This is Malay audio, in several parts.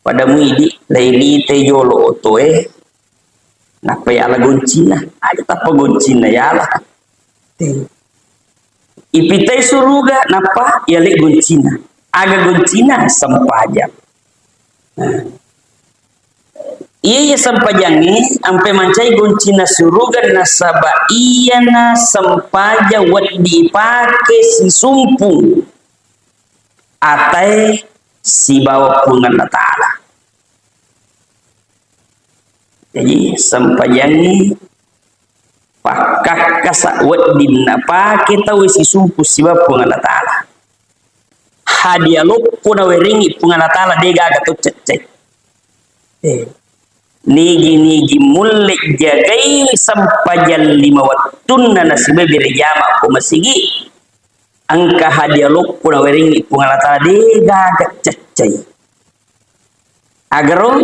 pada muidi laili te jolo to napa ya la goncina aja tapa goncina ya lah ipitai suruga napa ya le goncina aga goncina sampajang iya sampajangi ampe mancai goncina suruga nasaba iya na sampaja wat dipake si sumpung atai si bawa pungan ta'ala. Jadi sampajangi pakak kasak wat dinna pake tahu si sumpung si bawa pungan ta'ala. Hadiah luppu na weringi pungan ta'ala dega agato cecek. Nigi mulik jagai sampajan 5 wattuna nasibe birejama ko masigi angka hadiah luppu na weringi pungalata dega agak cecai agar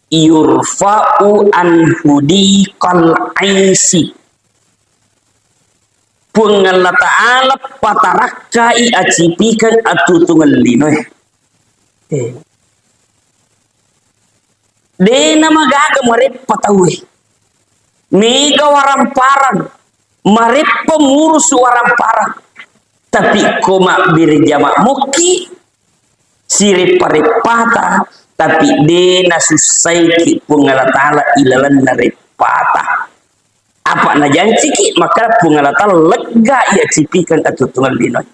yurfa'u anhudi qal aisi pungalata ala patarakai acipikan atutungal linoy de nama gaga marip patawe mega waramparang marip pemurus waramparang tapi koma birjama muki sirip paripata tapi de nasusai ki pungala taala ilalan naripata apa na janji ki maka pungala taala lega ya cipikan atutungal linoy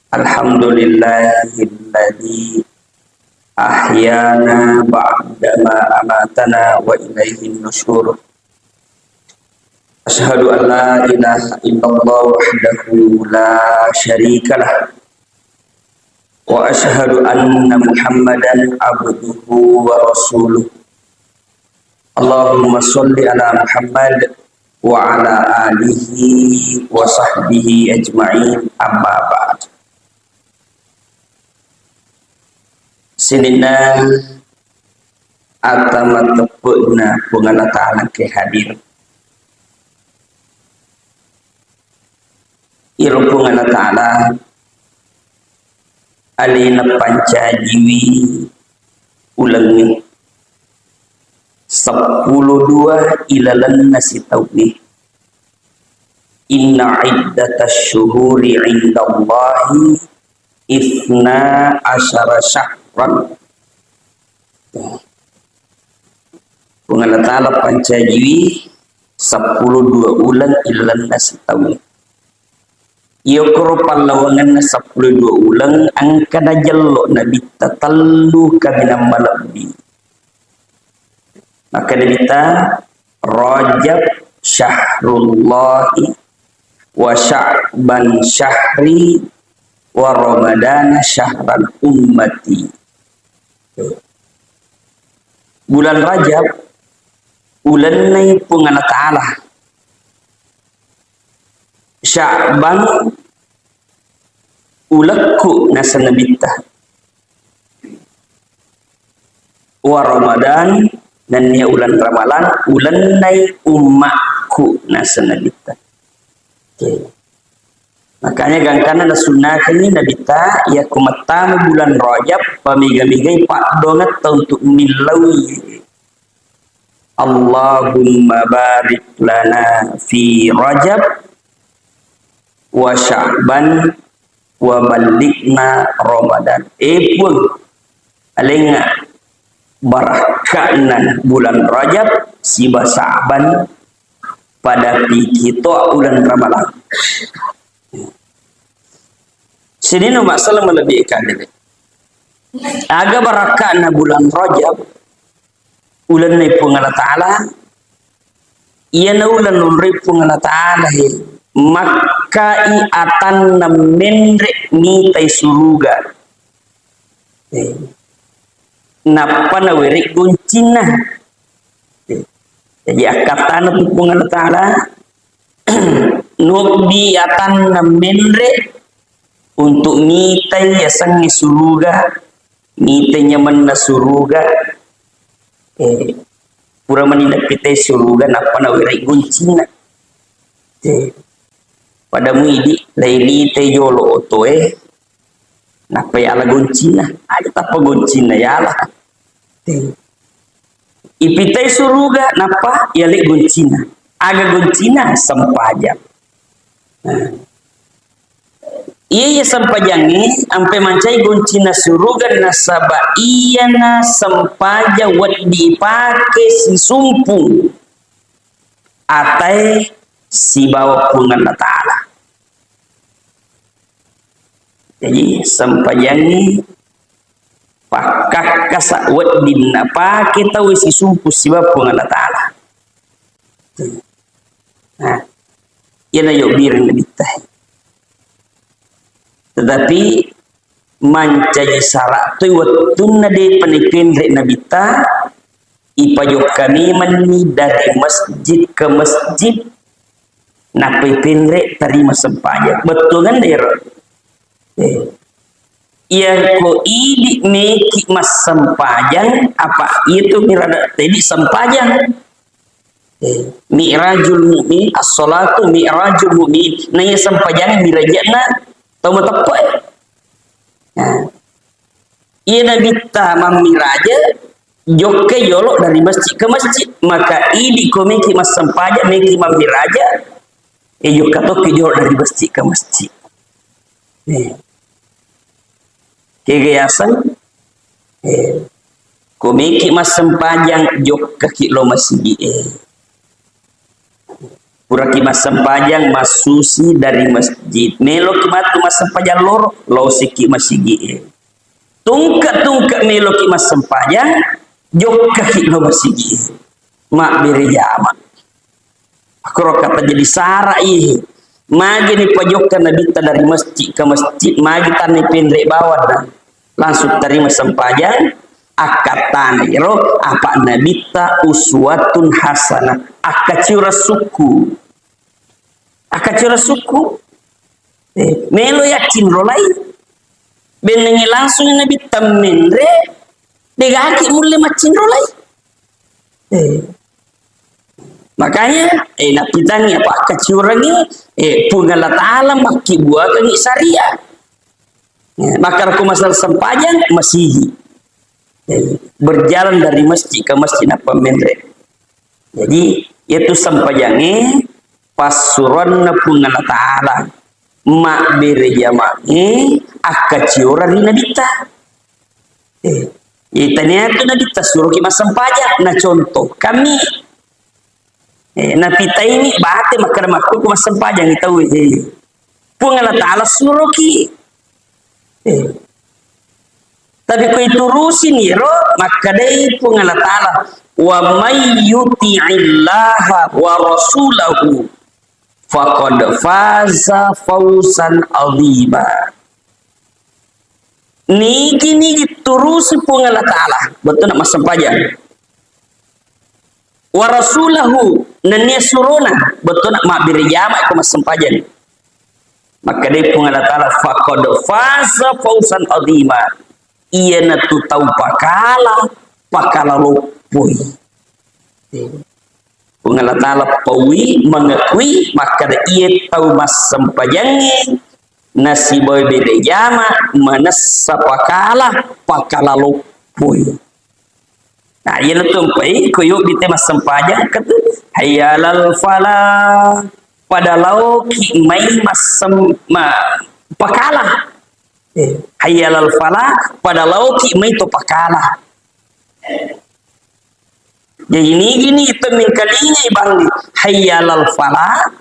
Alhamdulillahilladzi ahyana ba'dama amatana wa ilaihin nusyur. Asyhadu an la ilaha illallah wahdahu la syarikalah wa asyhadu anna Muhammadan abduhu wa rasuluh. Allahumma sholli ala Muhammad wa ala alihi wa sahbihi ajma'in amma ba'd. Sinina atama tepukna pungala ta'ala ke hadir iru pungala ta'ala alina pancajiwi ulangi 12 ilalan nasi taunih inna iddatash syuhuri indallahi 12 syahran pungala ta'ala pancajiwi 12 ulan ilalan nasi taunih yokro pallawangan 12 ulang angkana jello nabi tatallu kabinam malabdi maka kita Rajab syahrullahi wa Sya'ban syahri wa Ramadana syahran ummati. Bulan Rajab bulan nai pungala ta'ala Sya'ban ulakku nasanabita wa Ramadan dan ya ulan ramalan ulan nai ummakku nasanabita. Makanya gangkana na sunnakan ni nabita ya kumatama bulan Rajab pamiga-migai pak donat untuk milawi Allahumma barik lana fi Rajab wa Sya'ban wa balikna Ramadan pun alenga barakahna bulan Rajab siba Sya'ban pada kita bulan Ramadan sini no masalah melebihkan ini aga barakahna bulan Rajab ulan ni pungala ta'ala iya na ulan nunri pungala ta'ala makai atan na mendre ni tay suruga napa na wirik guncina jadi akatan na pungala ta'ala nukdi atan na mendre untuk nitay yasang ni suruga nitay nyaman na suruga pura menindak kita surugan apa na wirai guncina pada muidi laili te jolo otoe napa ya la guncina ada tapa guncina ya lah ipitai suruga napa ya le guncina aga guncina sampajang iya sampajangi ampe mancai guncina suruga nasaba iya na sampaja wat dipake si sumpung atai si bawa pungan ta'ala. Jadi sampajangi pakak kasak wat dinna pake tahu si sumpung si bawa pungan ta'ala. Nah, yana yuk biring lebih tetapi mancaji sarak tu waktu nade penikin rek nabita ipajuk kami mani dari masjid ke masjid napai pinrek terima sempajak betul kan der yang ko idi meki mas sempajang apa itu mirada tadi sempajang mi'rajul mu'min as-salatu mi'rajul mu'min nanya sempajang mirajana tahu betapa iya nabi tamam miraja jokke yolok dari masjid ke masjid maka idi komiki mas sempaja meki mamiraja jokka toke yolok dari masjid ke masjid kegiasan komiki mas sempajang jokka kilo masjid pura kimas sempajang masusi dari masjid melo kimat mas sempajang lor lo siki masigi tungka melo kimas sempajang jok kaki lo masigi mak beri jama aku kata jadi sarai magi ni pojokkan nabita dari masjid ke masjid magi tani pendek bawah dah langsung terima sempajang akatani ro apa nabita uswatun hasanah akacura suku melo yakin rolai benengi langsung nabi tamendre degaki mulle macin rolai makanya napitangi apa akacurangi punggala ta'ala maki buah kangi syariah maka aku masalah sempajang masih berjalan dari masjid ke masjid apa mendre jadi itu sampajangi pasuran punggala ta'ala mak bere jama'i akaciora di nabita itanya itu nabita suruh kimas sampajak nah contoh kami napita ini bahate makar makul kimas sampajak kita punggala ta'ala suruh ki tapi kau itu rusin yero maka dai punggala ta'ala wa may yuti'illaha wa rasulahu faqad faza fawzan azima niki terus punggala ta'ala betul nak masa pajang wa rasulahu nanya suruna betul nak mak birjama ke masa pajang maka dia punggala ta'ala faqad faza fawzan azima iya na tu tahu pakala lupui punggala ta'ala pawi mengakui maka ia tahu mas sempajangnya nasi boy beda jama manasa pakala lupui nah ia tumpai kuyuk di tema sempajang kata hayalal fala pada lauki mai mas pakala hayalal fala pada lauki mai to pakala jadi gini itu mingkalinya bang hayyalal falah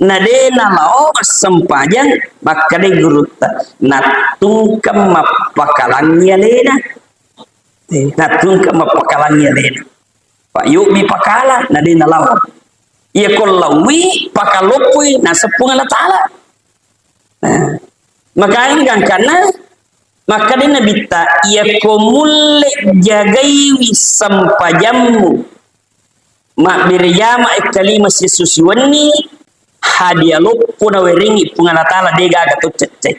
nadena lao sempajang maka de guruta natungkam mapakalangnya lena natungkam mapakalangnya lena pak yuk bi pakala nadena lao ia kolawi pakalopui nasepungan ta'ala maka ini kan karena maka dia nabita ia komule jagai sampajammu mak birjama kalima sisusiwani hadiah lupu na weringi pungala ta'ala dega agak cecek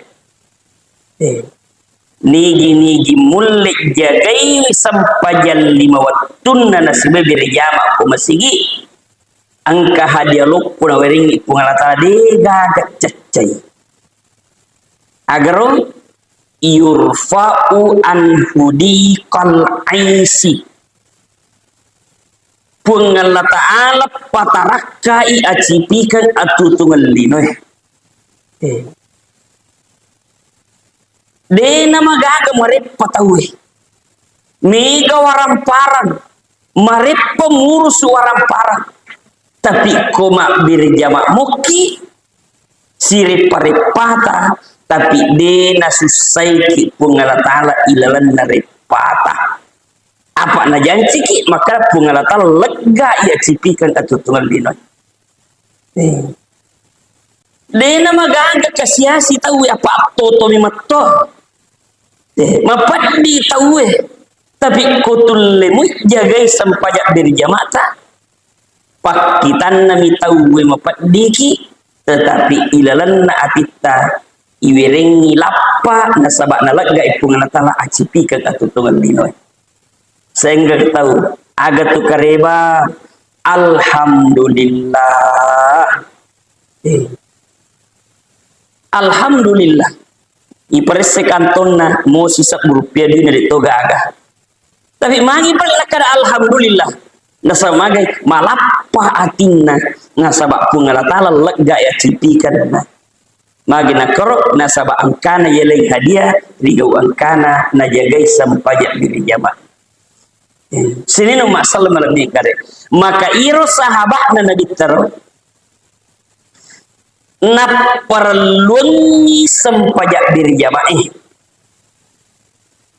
nigi mulik jagai sampajal 5 wattuna nasibe birjama ko masigi angka hadiah lupu na wering pungalata de gagak cacai agar yurfa'u anhudi qal aisi pungalata ta'ala patarakai acipikan atutungal linoy de nama gaga marip patawi mega waramparan marip pemurus waramparan tapi koma birjama muki sirip paripata tapi de nasusai ki pungala ta'ala ilalan naripata apa na janci maka pungala ta'ala lega ia cipikan atutungal linoy de nama gaga kasiasi tahu apa toto mimatto mapadi tahu tapi kutul lemu jagai sampajak birjamata pakitan nami tahu mapadiki tetapi ilalan na atita iwirengi lappa nasabak nalaga ipung natala acipika katutungan linoy sehingga tahu aga tu kareba alhamdulillah alhamdulillah iparese kantonna mo sisak berupiah di dari toga aga tapi mangi pala kada alhamdulillah nasa magai malappa atinna nasabak pungalatala lega ya cipikan na magi nakoro nasabak angkana yeleng hadiah rigau angkana najagai sampajak birjama sini no masalah malami kare maka iro sahabat na nabitaro na perlungi sampajak birjama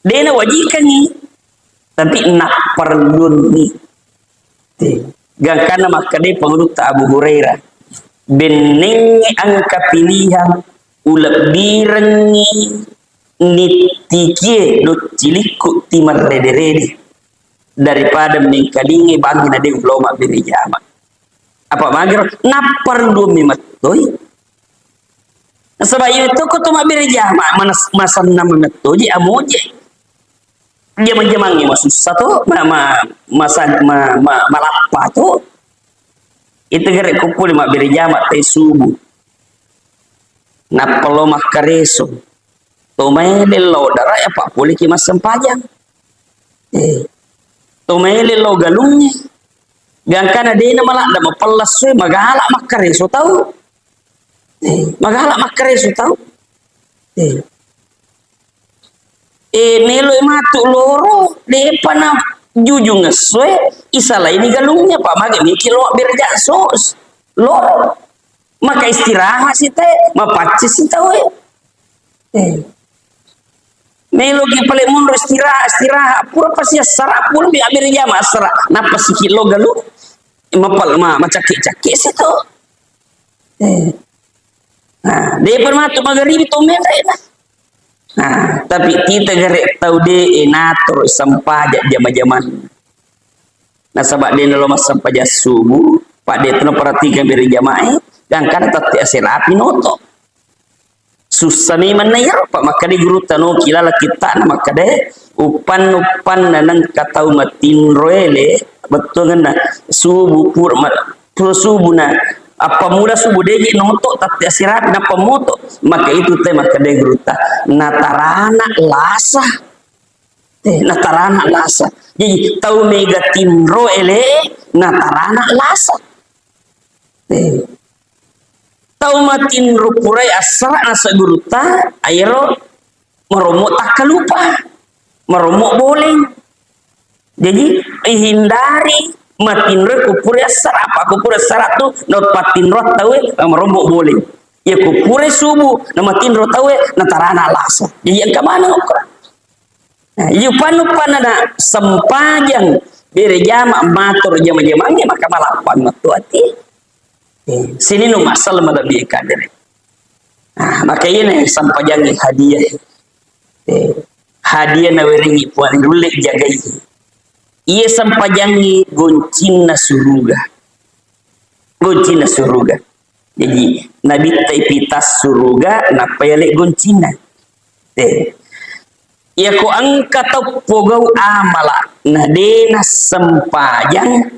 dena wajikan ni tapi nak perlungi gangkana makade pengulut Abu Hurairah bening angka pilihan ulap birengi nitikie dot ciliku timar rede daripada meningkalingi bangi nade ulama birjama apa magro napar dumi matoi sebab itu ko tuma birjama masan nama matoi amoje jaman-jamannya susah tuh malappa tuh itu gara kumpul mak birjama teh subuh napalo makareso tomele lo dara ya pak boleh ki masam pajang tomele lo galungnya gangkana dena malah da mapelas we magala makareso tahu magala makareso tahu nelo matu loro de pana jujung ngeswe isala ini galungnya pak mage mikir lo berja sos loro maka istirahat sih teh mapacis sih tahu nelo ki paling mundur istirahat pura pasti sarap pun bi berja masra napa sih kilo galung mapal macaki-caki sih tuh nah de permatu magaribi to mena nah, tapi kita gerek tahu de enator sampajak jama-jaman. Nah, sabak de nalo mas sampajak subuh, pak de teno perhatikan beri jamaah, dan kan tati asir api noto. Susah nih mana ya, pak maka de guru tano kilala kita, nah maka de upan nanang katau matin roele, betul kan? Subuh pur subuh na apa muda subuh degi noto tapi asirat na pemoto maka itu teh maka de gruta natarana lasa natarana lasa jadi tau mega timro ele natarana lasa tau matin rupurai asra asa gruta airo meromo tak lupa meromo boleh jadi hindari matinro kupure sarap aku pura sarap tu not patinro tawe merombok boleh ya kupure subuh na matinro tawe na tarana laso jadi yang kemana okra nah yu panupan na sempajang bere jama matur jama-jamanya maka malapan matuati sini no masalah malabi kadere nah maka ini sempajang hadiah hadiah na weringi puan rulek jagai ia sampajangi goncina suruga jadi nabi taipitas suruga napa yale goncina ya ko angka to pogau amala na dena sempajang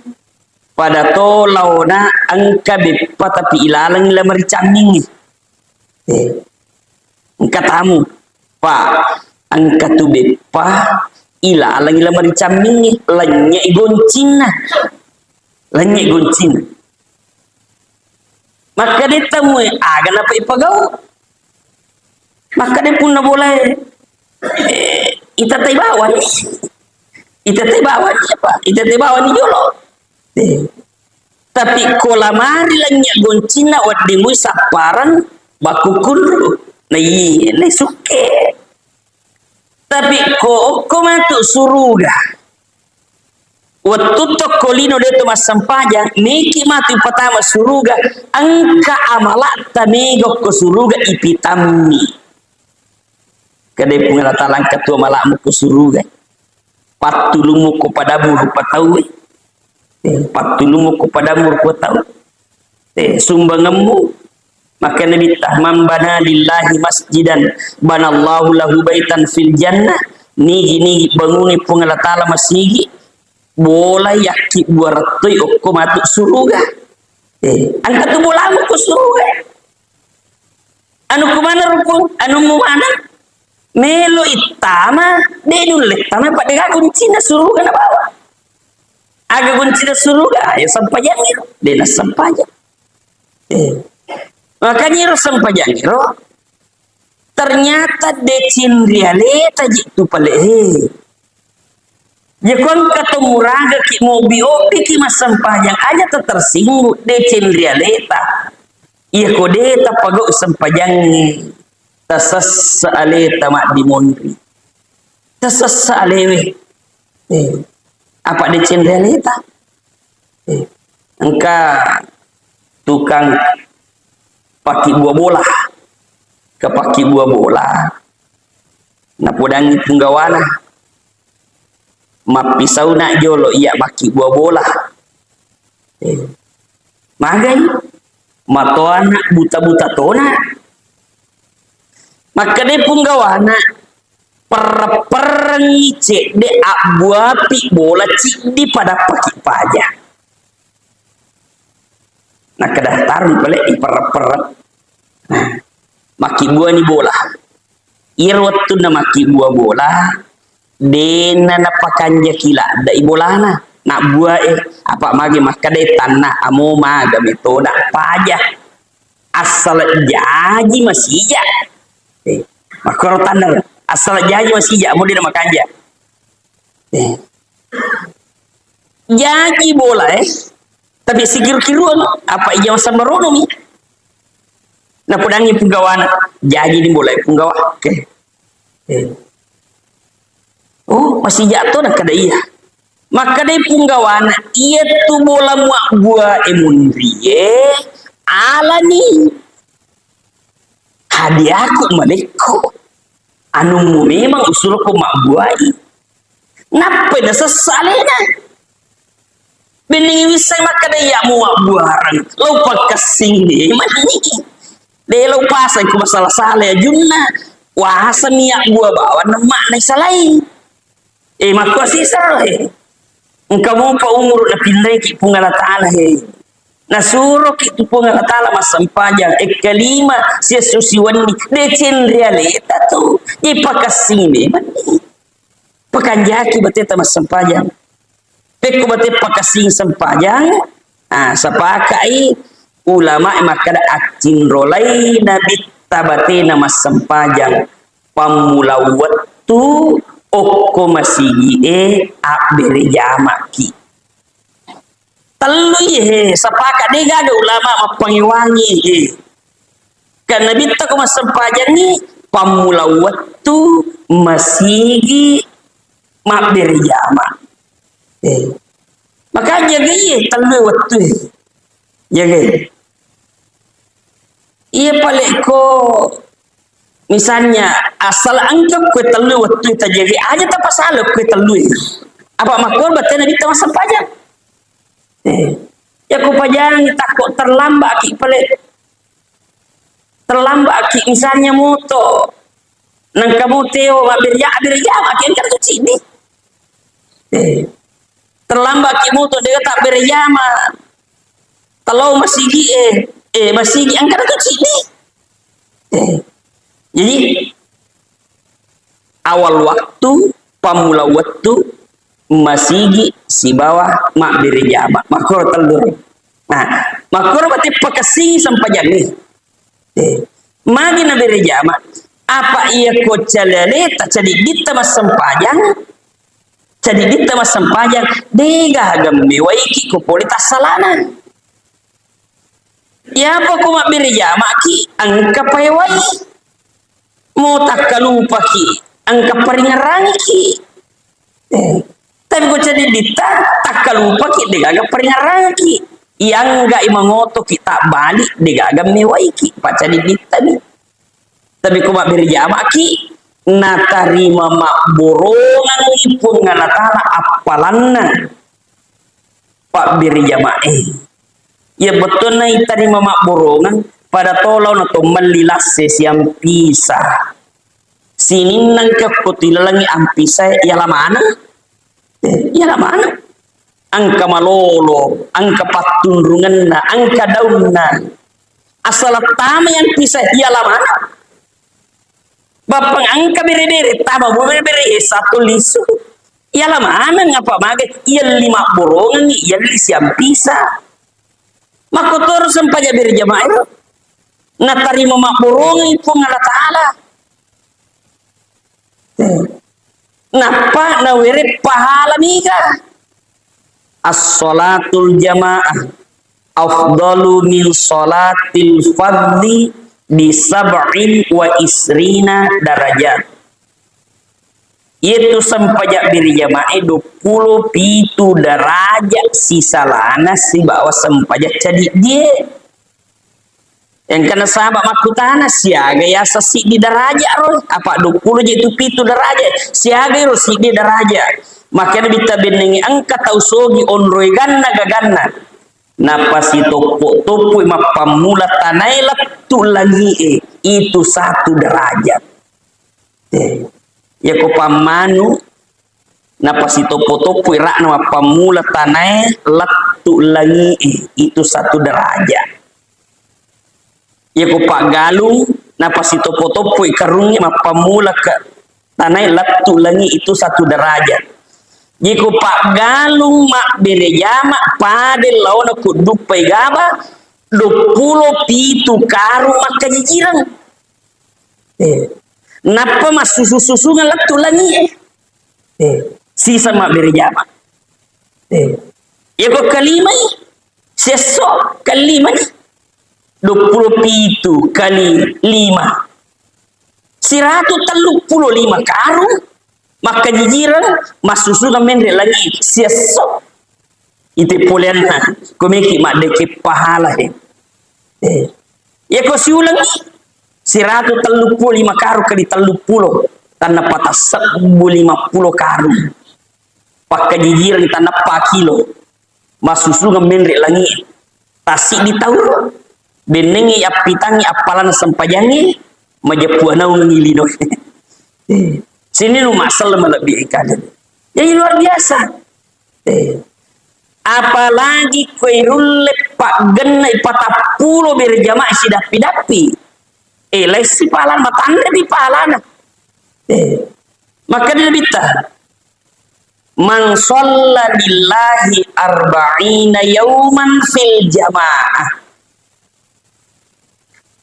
pada to launa angka beppa tapi ilalang lamar caming angka tamu pak angka tu beppa ilalang lamar caming lanya goncina lanya goncina maka dia temui agan apa ipagau maka dia pun boleh ita tay bawan apa ita tay bawan jolo tapi kola mari lanya goncina wat dimui saparan bakukul na suke tapi ko masuk suruga waktu to kolino de mas sampaja niki mati pertama suruga angka amala tamigo ko suruga ipitami kadai pengalatalan ketua malakmu ku suruga patulumu ku padamu rupa tahu patulumu ku padamu rupa tahu sumbanganmu maka Nabi tahman bana lillahi masjidan banallahu lahu baitan fil jannah nigi banguni pengalatala masigi bola yaki buaratoi okko matu suruga angkat tu bolamu ku suruga anu kumana rupa anu mana melo itama denul letama pada kunci na suruga na bawa aga kunci na suruga ya sampajang iro dena sampajang makanya iro sampajang iro ternyata decin realita jitu pale ya kon ketemu raga ki mobi opi ki mas sampajang aja tersinggung decin realita iya kodeta pagok sampajang tasas ale tamak di mondri tasas alewe apa di cendelita engka tukang paki buah bola ke paki buah bola na pudangi punggawana mapisau nak jolo iya paki buah bola magai matoana buta-buta tona maka dia punggawana perperengice de abuapi bola cik di pada paki pajak nah kedaftaran balik di perperen nah maki buah ni bola irwatu na maki buah bola dena na pakanja kila da ibolana nak buah apa magi maka de tanah amo maga metoda pajak asal jaji masih makro tanda asal jaji masih mau dia makanja jaji bola tapi sikir-kiruan apa ija masa meronomi nah pedangi penggawana jaji di bola penggawa oke oh masih jatuh nak kada iya maka dia penggawana iya tu bola muak buah emundri ala nih hadiahku maleko anu memang usulku mak buai napa dah sesalena bening wisai maka dia muak buaran lupa kesing deh mani dia lupa saya ku masalah salah junna wahasa niat buah bawa nemak nai salai mak sih salah engkau mau pa umur na pinday ki pungala ta'ala nasuro kitu pengalatala masampajang kelima sia susiwan ni decen realita tu di pakasini pakanjaki beteta masampajang peko bete pakasing sampajang sapakai ulama makada acin rolai nabi tabate nama sampajang pamulawatu okko masigi abere jamaki telu sepakat dia ada ulama mapangiwangi karena bita ko masampajan ni pamulawatu masigi mabir jama maka jaga telu waktu jaga iya paling ko misalnya asal anggap kue telu waktu terjadi aja tak pasal kue telu apa makor batena bita masampajan ya ku pajang takut terlambat aki pelik terlambat aki misalnya moto nang kamu teo mak birja makin kan tu sini terlambat kimu tu dia tak berjama kalau masih masih angkat tu sini jadi awal waktu pamula waktu masih si bawah mak birjama makor telur nah makor berarti pakasing sampai jadi magi na birjama apa ia ko calale tak jadi kita mas sempajang jadi kita mas sempajang dega gambe waiki ko politas salana ya apa ko mak birjama ki angka payawai mau tak kalupa ki angka peringarangi ki tapi ko jadi dita tak kalupa ki dega peringarangi ki yang enggak imangoto kita balik dega gambe waiki pak jadi dita ni tapi kuma birjama ki natarima mak borongan ipun nganatala apalanna pak birjama ya betul na itarima mak borongan pada tolau nato melilas siam pisah sinin nang kutilalangi ampisa ya lamana angka malolo angka patunrungan na angka daunna asal tama yang pisah ya lamana bapang angka bere-bere tama bere-bere satu lisu ya lamana ngapa mage iya 5 borongan iya siam pisah makotor sampaya berjamaah natarima mak borongan itu ngala taala napa nawere pahala mika as-salatul jamaah afdalu min salatil fardhi di sab'in wa isrina darajat itu sampajak berjamaah 20 pitu derajat sisalana si bawa sampajak jadi dia yang kena sahabat makutana siaga ya sesi di derajat roh apa 20 itu pitu derajat siaga roh si di derajat makanya bita benengi angka tau sogi onroi ganna gaganna napasi topo ima pamula tanai tu lagi itu 1 derajat ya ko pamanu napasi topo irak nama pamula tanai tu lagi itu 1 derajat ya ko pak galung napasi topo ikarungi ma pamula ke tanai tu lagi itu 1 derajat jika pak galung mak berjama pada lawan aku dupai gaba 20 pitu karu mak kajijiran napa mas susu ngelatu lagi sisa mak berjama ya kok kelima sesok kelima 20 pitu kali 5 135 karu maka jijiran masusu mendre lagi siasok itu polianna komeki mak deke pahala ya ko siulang 135 karu kali 30 tanah patah 50 karu pakai jijiran tanah pakilo masusu mendre lagi tasik di tahu benengi apitangi apalan sempajangi majepuana ngilino sini lu masal melebihi kalian. Jadi luar biasa. Apalagi koirul pak genna ipata pulo berjamaah si dapi-dapi. Lesi palan matanda di palana. Maka dia bita. Man shalla lillahi arba'ina yauman fil jamaah.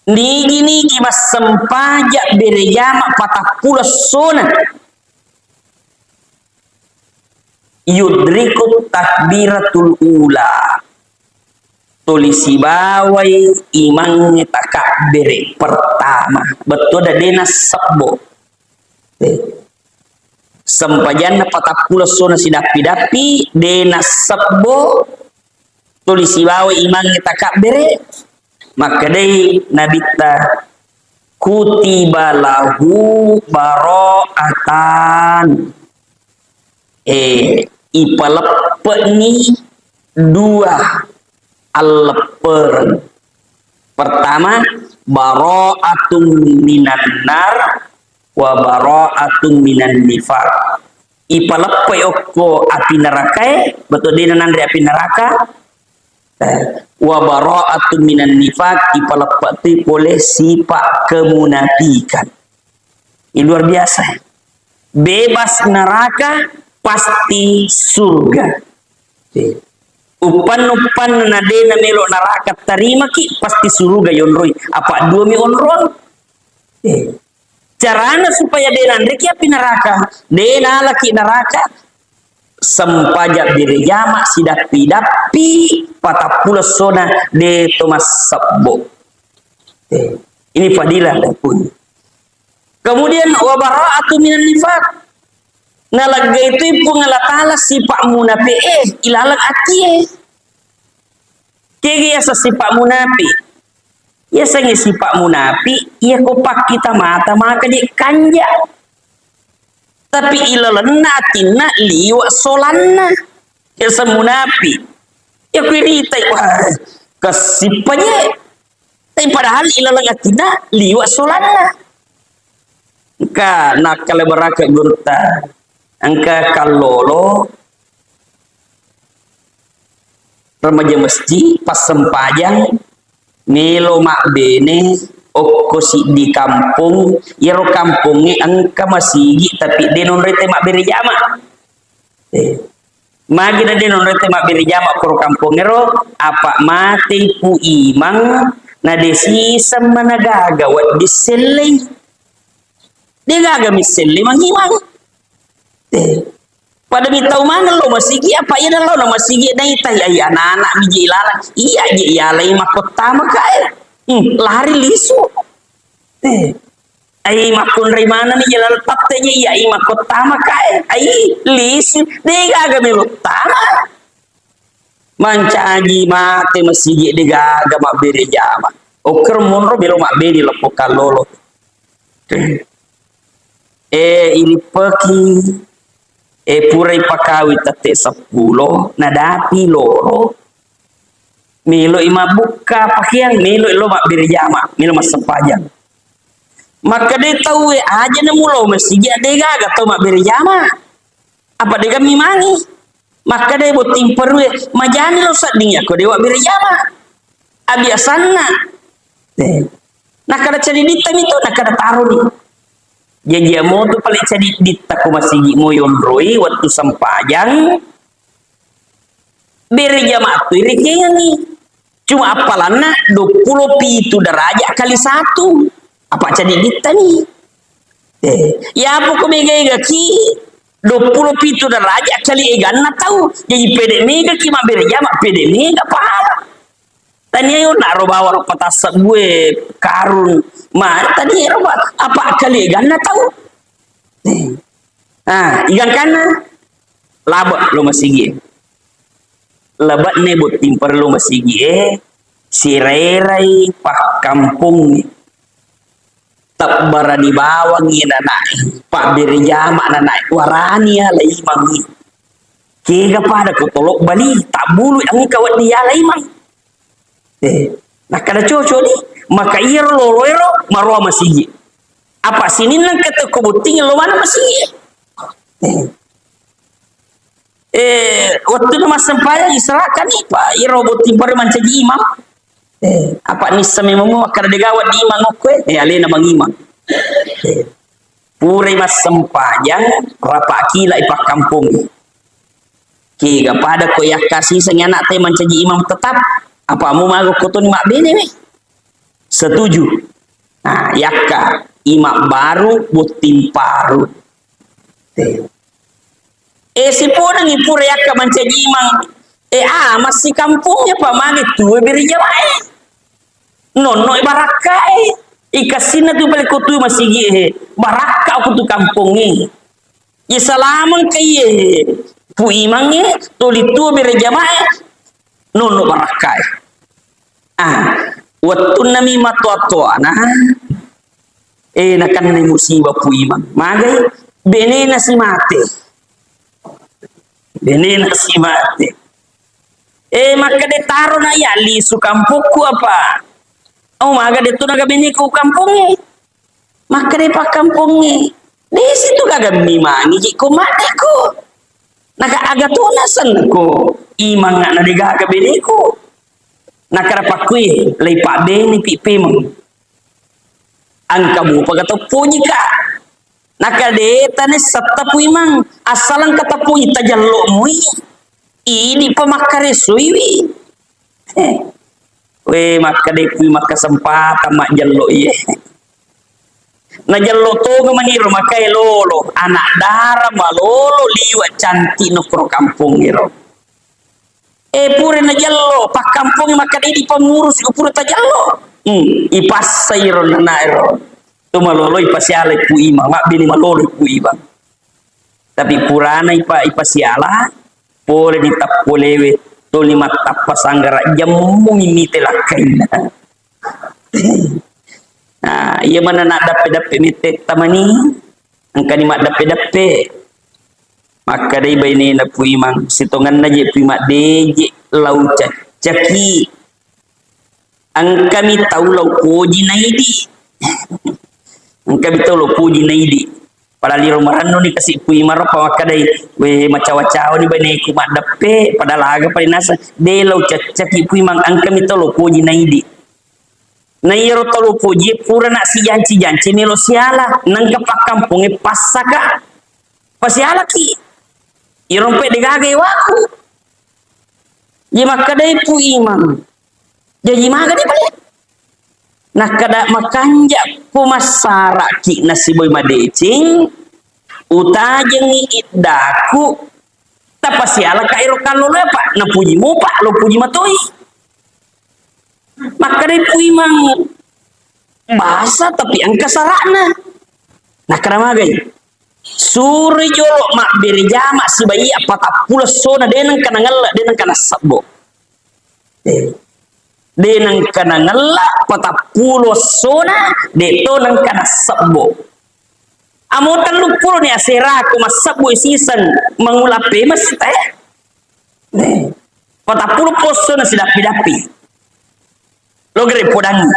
Nigi mas sempajak berjama patah pula sunat yudrikut takbiratul ula tulisi bawai imang takbir pertama betul ada dena sebo sempajan patah pula sunat si dapi-dapi dena sebo tulisi bawai imang takbir maka dari nabita kutiba lahu baro'atan ipalepeni 2 aleper pertama baro'atun minan nar wa bara'atun minan nifaq. Ipalapai okko api neraka, betul dia nandri api neraka. Wa bara'atun minan nifaq, ipalapai boleh sifat kemunafikan. Ini luar biasa. Bebas neraka, pasti surga. Upan nade na melo neraka terima ki pasti surga yonroi. Apa dua mi onron? Carana supaya dia nandri api neraka, dia laki neraka sempajak diri jama sidak pidapi patah pula sona de Thomas Sabbo. Ini fadilah dan pun. Kemudian wabara'atu minan nifaq. Nalaga itu pengalatala sifat munafiq ilalang ati. Kaya sa sifat munafiq. Ya sangi sifat munafiq, ya kopak kita mata maka di kanja. Tapi ilalang natina liwa solanna. Ya sa munafiq. Ya kirita wah kesipanya. Tapi padahal ilalang atina liwa solanna. Ka nakale baraka gurta angka kalolo remaja masjid pas sempajang melo mak bene okko si di kampung yero kampungi angka masigi tapi denon rete mak beri jama magi na denon rete mak beri jama koro kampung ero apa mati pu imang na desi sama nagaga wat diseleng. Dia gak misal limang himang. Pada mitau mana lo masigi apa ya lo na masigi na itay ay anak-anak biji ilalang. Iya je iyalay makota makaya. Lari lisu. Ay makun rimana ni jalal tapte je iya ay makota makaya. Ay lisu. Dia gak milutama. Manca aji mate masigi dia gak mak beri jama. Oker munro bilo mak beri lepokan lolo. Ini peki purai pakawi tate 10 nadapi loro milo ima buka pakaian milo lo mak berjama milo mas sepajang maka dia tahu aja nemulo mesti dia gaga tau mak berjama apa dia mimani maka dia buat timper majani lo sadingnya ko dewa berjama abiasanna nah kada cari ditam itu nah kada taruh nih jadi mau tu paling jadi ditaku masih moyon roi waktu sempajang beri jamaah tu ini nih cuma apalana 20 pitu derajat kali 1 apa jadi dita nih ya apa kau mega ki 20 pitu derajat kali egan tahu jadi pede mega ki mak beri jamaah pede mega pahala tadi ayo nak roba patas gue karun mah tadi roba apa kali gana tahu ikan kana labat lo masigi labat ne buat timper lo masigi sirerai pak kampung tak barani bawang ina naik pak beri jama naik warani ya lai mangi kega pada kutolok bali tak bulu ang kawat dia lai mang nah kada cocok nih maka iya lo marwa masigi apa sini nang kata kubuting lo mana masigi waktu nama sempaya diserahkan nih pak iro buting pada mancaji imam apa nih sememu kada degawat di imam okwe alena bang imam pure mas sempayang rapa kila ipak kampung kiga pada ko yak kasih senganak teh mancaji imam tetap apa mu mago kutun mak bini nih setuju nah yakka imak baru butim paru si podang ipur yakka mancaji imang masih kampungnya pak magi tuwe beri jamae nono baraka ikasina tu balik kutu masih baraka kutu kampungnya ya salaman kaye pu imangnya tuli tuwe beri jamae nono barakai waktu nami matu-atu nakan ni musibah pu imang magai bene nasi mate maka de taro na ya li su kampungku apa maga de tu naga bene ku kampungnya maka di pakampungnya di situ kagak mimangi ko madeko naka aga tunasan ko imang na digaga beneko nakarapakui lay pa beni pipimang ang kamu pagato punyi ka nakadeta ni satapu imang asalang katapuy tajallo mo ini pamakaresuiwi we makadepuy makasempatan mak jallo iye na jallo to maniro makai lolo anak dara malolo liwa cantik no pro kampung iro pure na jallo pak kampung makadedi pengurus pure ta jallo ipas sayro na iro to malolo ipasiala pu ima mak bini malolo pu iba tapi purana ipasiala pole ditapolewe to lima tappa sanggara jammu imite lakaina nah iya mana nak dape mite tamani angkani mak dape maka dai baini na pu imang sitongan na je primak deje lau caki angkami tahu lau puji naidi angkami tahu lau puji naidi pada liro marano ni kasih pu imaro pawakadai we macawa-cawa ni baini ku mak dape pada laga pada nasa de lau caki pu imang angkami tahu lau puji naidi na iro tolo puji pura nak si janci ni lo siala nang kapak kampung pasaka pasiala ki iro pe degage waku ye makadai pu imang jadi maga di balik nakada makanja pumasara ki nasiboy madecing utajengi iddaku tapasiala ka iro kalolo pa na puji mo pa lo puji matoi maka dari imang bahasa tapi angka sarana nah karena magai suri jolo mak berjama si bayi apa tak pula sona denang kana ngalla denang kana sabbo denang kana ngalla apa tak pula sona de to nang kana sabbo amotan lu pulo ni asera ko masabbo season mangulape mas teh patapuluh posona sidapi-dapi lo gere podangi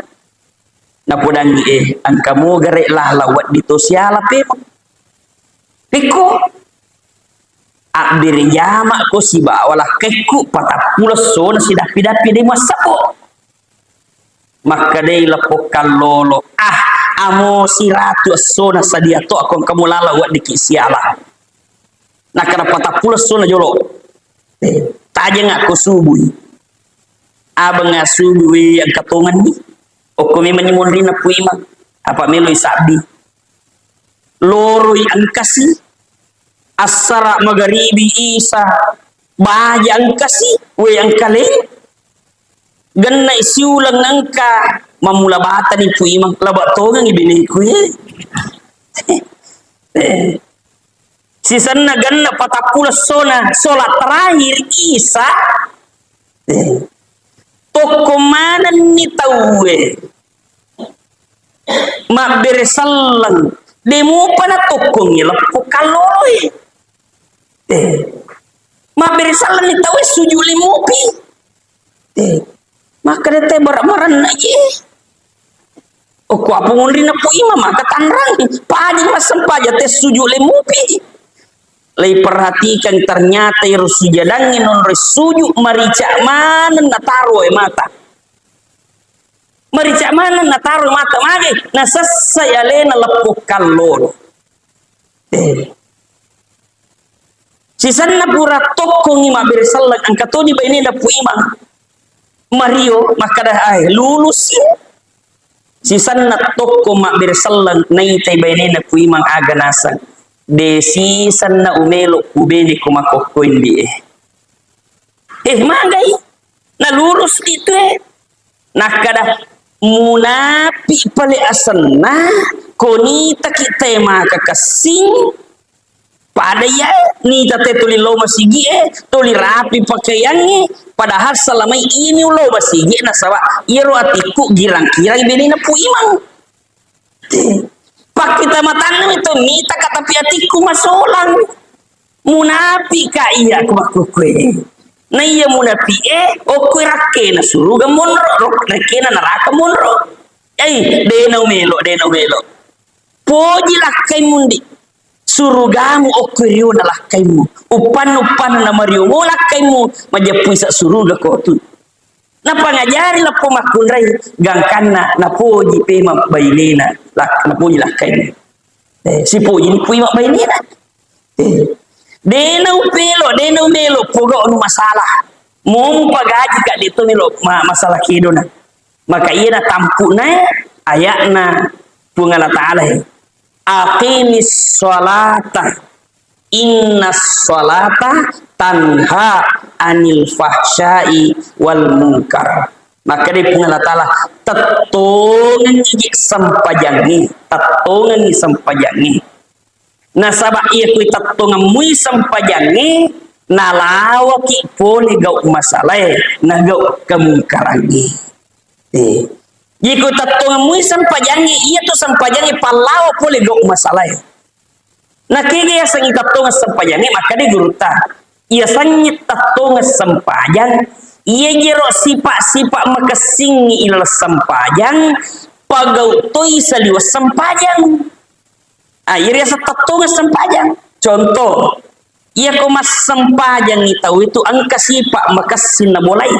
na podangi angkamu gere lah lawat di tosiala peko abir jama ko si bawalah keku patapuluh sona sidapi-dapi di masapo maka dei lapokan lolo amo si ratu sona sadia to akon kamu lalawat di kisiala nah kana patapuluh sona jolo tajeng aku subuh abang asubuhi yang katongan ni okumi menyimun rina puima apa melo isabi loroi angkasi asara magaribi isa bahaja angkasi we angkale ganna isiulang angka mamula bata ni puima labat tongang ibini ku sisanna ganna patapula sona solat terakhir isa toko mana ni tahu mak beresalang demo pana toko ni lepo kaloi mak beresalang ni tahu suju lemopi maka dete barak-baran aja aku apa ngondri na po ima maka tanrang padi masam paja tes suju lemopi lay perhatikan ternyata iru sujadangin non resuju marica mana nataro mata marica mana nataro mata mage nasasa yalena lepukkan lolo sisanna pura toko ngima bersalak angkatoni baini da puima Mario maka dah lulus ya sisanna toko mak bersalak nai tay baini da puima aganasan desi sanna umelo ubeni kumakoko indi magai na lurus itu nah kada munapi pale asanna konita kita maka kasing pada ya ni tate tuli lo masigi tuli rapi pakaiannya padahal selama ini lo masigi na sawa iro atiku girang-girang beni na puimang pak kita matang itu mita kata piatiku masolang munapi ka iya kumakukwe na iya munapi okwe rake na suruga monro rake na naraka monro dena umelo pojilah kaimu di surugamu okuriu nalah kaimu upan na mariumu lah kaimu majapuisa suruga ko tu na pangajari la pumakunray gangkana na poji pema bainena lah na poji lah kaimu si poji ni puima bainena denau melo poga onu masalah mau pagaji kak dito melo masalah kidona maka iya na tampuna ayatna pungala ta'ala aqimis sholata innas sholata tanha anil fahsyai wal munkar maka di pungala ta'ala tatongan gigi sampajangi nasaba iya kui tatongan mui sampajangi nalawaki pole gau masalah na gau kemungkarangi jika tatungan mui sampajangi iya tu sampajangi palawa pole gau masalah na kaya sangi tatungan sampajangi maka di guruta iya sangi tatungan sampajang iya jero sipak makasingi ilal sampajang pagau toy saliwa sampajang iya sa tatungan sampajang contoh iya ko mas sampajang ni tahu itu angka sipak makasin na bolay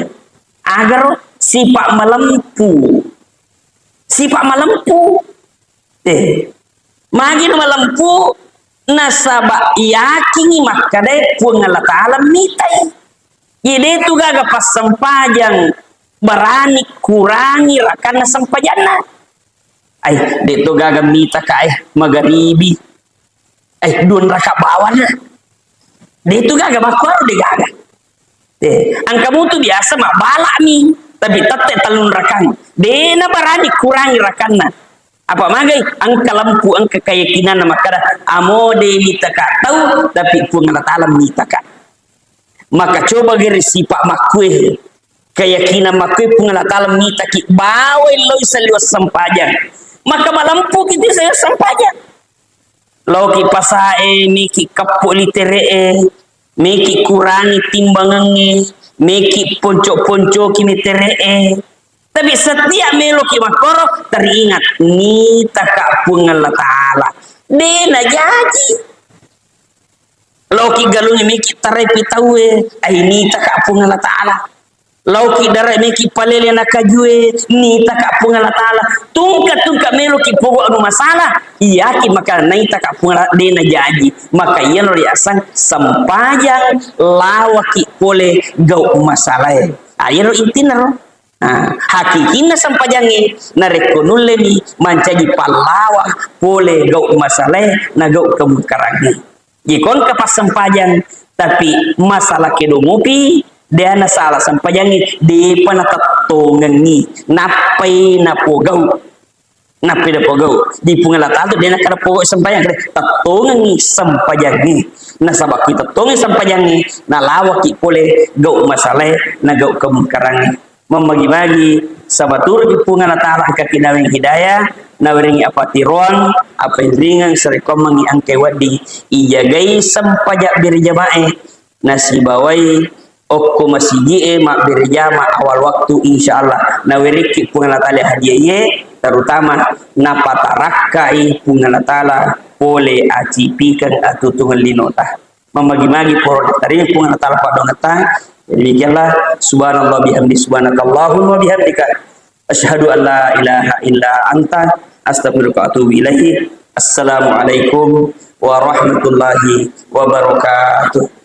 agar sipak malampu magin malampu nasaba yakin makade pungala ta'ala mitai jadi itu gaga pas sampajang berani kurangi rakan sampajana ay dito gaga mita ka magaribi dun raka bawana dito gaga bakor de gaga angkamu tu biasa mak balak nih tapi tete talun rakan dena barani kurangi rakanna apa magai angka lampu angka keyakinan maka amode mitaka tahu tapi pungala ta'ala mitaka maka coba geri sipak makwe keyakinan makwe pungala ta'ala mitaki bawa loy saliwas sampajang maka malampu kita saya sampajang loki pasae miki kappo litere miki kurangi timbangannya meki ponco kini teree tapi setiap melo ki makoro teringat ni taka pungala ta'ala dena jaji lauki galungi meki tarai pitawe ni taka pungala ta'ala lauki darai meki palele nakajue ni taka pungala ta'ala tungka melo ki pogo anu masalah iya ki maka nai taka pungala dena jaji maka iya lo riasan sampajang lawaki pole gau masalah ayo lo intina hakikina sampajangi narekonuleni mancaji palawa pole gau masalah na gau kemungkarangi jikon kapas sampajang tapi masalah kedomupi dia na salah sampajangi di panatatongangi napai napogau di pungala ta'ala dia nak kada pokok sampajang tatongangi sampajangi nasabak kita tatongangi sampajangi na lawaki pole gau masalah na gau kemungkarangi membagi-bagi sabatur di pungala ta'ala kakinawing hidayah nawiringi apati ruang apa ringang serekomangi angke wadi ijagai sampajak birjamae nasibawai okko masiji mak birjama awal waktu insyaallah nawiriki pungala ta'ala hadiah terutama napatarakai pungala ta'ala pole acipikan atutungan linota membagi-bagi poro taring pungala ta'ala padonata demikianlah subhanallah bihamdi subhanakallahumma bihamdika asyhadu an la ilaha illa anta astaghfiruka wa atubu ilaihi assalamualaikum warahmatullahi wabarakatuh.